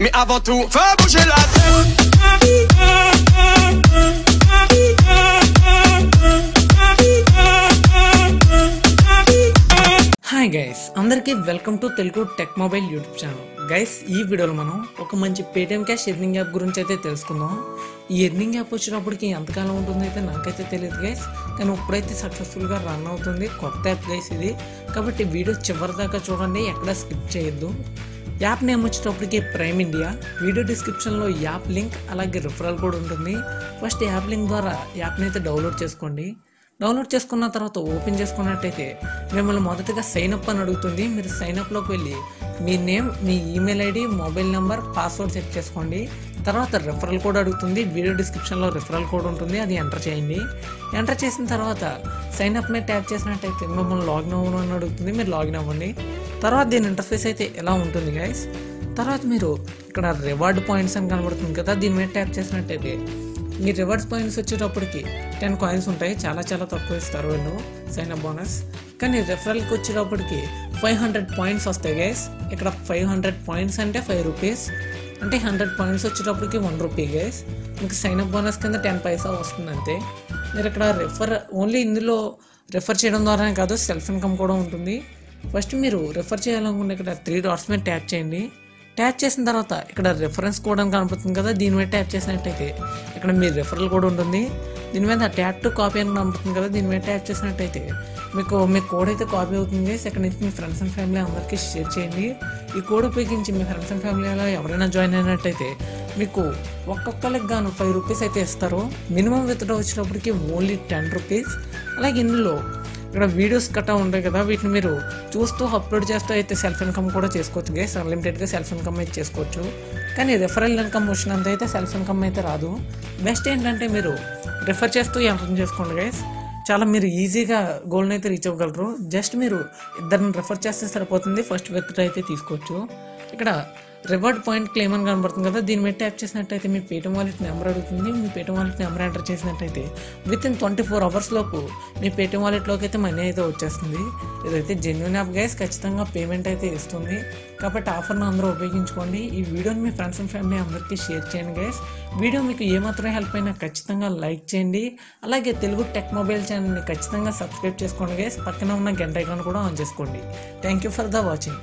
Mais avant tout, fais bouger la tête. Hi guys, అందరికీ welcome to Telugu tech mobile YouTube channel. Guys, ఈ వీడియోలో మనం ఒక మంచి పేటిఎం క్యాష్ ఎర్నింగ్ యాప్ గురించి అయితే తెలుసుకుందాం. ఈ ఎర్నింగ్ యాప్ వచ్చినప్పటికి ఎంతకాలం ఉంటుంది అయితే నాకైతే తెలియదు గైస్, కానీ ఇప్పుడైతే సక్సెస్ఫుల్గా రన్ అవుతుంది. కొత్త యాప్ గైస్ ఇది, కాబట్టి వీడియో చివరి దాకా చూడండి, ఎక్కడ స్కిప్ చేయొద్దు. యాప్ నేమ్ వచ్చేటప్పటికి ప్రైమ్ ఇండియా. వీడియో డిస్క్రిప్షన్లో యాప్ లింక్ అలాగే రిఫరల్ కోడ్ ఉంటుంది. ఫస్ట్ యాప్ లింక్ ద్వారా యాప్ని అయితే డౌన్లోడ్ చేసుకోండి. డౌన్లోడ్ చేసుకున్న తర్వాత ఓపెన్ చేసుకున్నట్టయితే మిమ్మల్ని మొదటగా సైన్అప్ అని అడుగుతుంది. మీరు సైన్అప్లోకి వెళ్ళి మీ నేమ్, మీ email ID, mobile number, password set చేసుకోండి. తర్వాత రిఫరల్ కోడ్ అడుగుతుంది. వీడియో డిస్క్రిప్షన్లో రిఫరల్ కోడ్ ఉంటుంది, అది ఎంటర్ చేయండి. ఎంటర్ చేసిన తర్వాత సైన్అప్ మీద ట్యాప్ చేసినట్టయితే మిమ్మల్ని లాగిన్ అవ్వను అని అడుగుతుంది. మీరు లాగిన్ అవ్వండి. తర్వాత దీని ఇంటర్ఫేస్ అయితే ఎలా ఉంటుంది గైస్. తర్వాత మీరు ఇక్కడ రివార్డ్ పాయింట్స్ అని కనబడుతుంది కదా, దీని మీద ట్యాప్ చేసినట్టయితే మీ రివార్డ్స్ పాయింట్స్ వచ్చేటప్పటికి 10 కాయిన్స్ ఉంటాయి. చాలా తక్కువ ఇస్తారు వీళ్ళు సైన్అప్ బోనస్. కానీ రెఫరల్కి వచ్చేటప్పటికి 500 పాయింట్స్ వస్తాయి గైస్. ఇక్కడ 500 పాయింట్స్ అంటే 5 రూపీస్, అంటే 100 పాయింట్స్ వచ్చేటప్పటికి 1 రూపీ గైస్. మీకు సైన్అప్ బోనస్ కింద 10 పైసా వస్తుంది అంతే. మీరు ఇక్కడ ఓన్లీ ఇందులో రెఫర్ చేయడం ద్వారానే కాదు, సెల్ఫ్ ఇన్కమ్ కూడా ఉంటుంది. ఫస్ట్ మీరు రెఫర్ చేయాలనుకుంటే ఇక్కడ 3 డాట్స్ మీద ట్యాప్ చేయండి. ట్యాప్ చేసిన తర్వాత ఇక్కడ రెఫరెన్స్ కోడ్ అని కనపడుతుంది కదా, దీని మీద ట్యాప్ చేసినట్టయితే ఇక్కడ మీ రెఫరల్ కోడ్ ఉంటుంది. దీని మీద ట్యాప్ టు కాపీ అని కనపడుతుంది కదా, దీని మీద ట్యాప్ చేసినట్టయితే మీ కోడ్ అయితే కాపీ అవుతుంది. ఇక్కడ నుంచి మీ ఫ్రెండ్స్ అండ్ ఫ్యామిలీ అందరికీ షేర్ చేయండి. ఈ కోడ్ ఉపయోగించి మీ ఫ్రెండ్స్ అండ్ ఫ్యామిలీలో ఎవరైనా జాయిన్ అయినట్టయితే మీకు ఒక్కొక్కరికి గాను 5 రూపీస్ అయితే ఇస్తారు. మినిమం విత్డ్రా వచ్చినప్పటికి ఓన్లీ 10 రూపీస్. అలాగే ఇందులో ఇక్కడ వీడియోస్ గట్టా ఉంటాయి కదా, వీటిని మీరు చూస్తూ అప్లోడ్ చేస్తూ అయితే సెల్ఫ్ ఇన్కమ్ కూడా చేసుకోవచ్చు గైస్. అన్లిమిటెడ్గా సెల్ఫ్ ఇన్కమ్ అయితే చేసుకోవచ్చు. కానీ రెఫరల్ ఇన్కమ్ వచ్చినంత అయితే సెల్ఫ్ ఇన్కమ్ అయితే రాదు. బెస్ట్ ఏంటంటే మీరు రెఫర్ చేస్తూ ఎర్న్ చేసుకోండి గైస్. చాలా మీరు ఈజీగా గోల్ని అయితే రీచ్ అవ్వగలరు. జస్ట్ మీరు ఇద్దరిని రెఫర్ చేస్తే సరిపోతుంది. ఫస్ట్ విత్డ్రా అయితే తీసుకోవచ్చు. ఇక్కడ రివార్డ్ పాయింట్ క్లెయిమ్ అని కనబడుతుంది కదా, దీని మీద ట్యాప్ చేసినట్టయితే మీ పేటిఎం వాలెట్ నెంబర్ అడుగుతుంది. మీ పేటిఎం వాలెట్ నెంబర్ ఎంటర్ చేసినట్టయితే వితిన్ 24 అవర్స్ లోపు మీ పేటిఎం వాలెట్లోకి అయితే మనీ అయితే వచ్చేస్తుంది. ఇదైతే జెన్యూన్ యాప్ గైస్, ఖచ్చితంగా పేమెంట్ అయితే ఇస్తుంది. కాబట్టి ఆఫర్ను అందరూ ఉపయోగించుకోండి. ఈ వీడియోని మీ ఫ్రెండ్స్ అండ్ ఫ్యామిలీ అందరికీ షేర్ చేయండి గైస్. వీడియో మీకు ఏమాత్రం హెల్ప్ అయినా ఖచ్చితంగా లైక్ చేయండి. అలాగే తెలుగు టెక్ మొబైల్ ఛానల్ని ఖచ్చితంగా సబ్స్క్రైబ్ చేసుకోండి గైస్. పక్కన ఉన్న గంట ఐకాన్ కూడా ఆన్ చేసుకోండి. Thank you for the watching.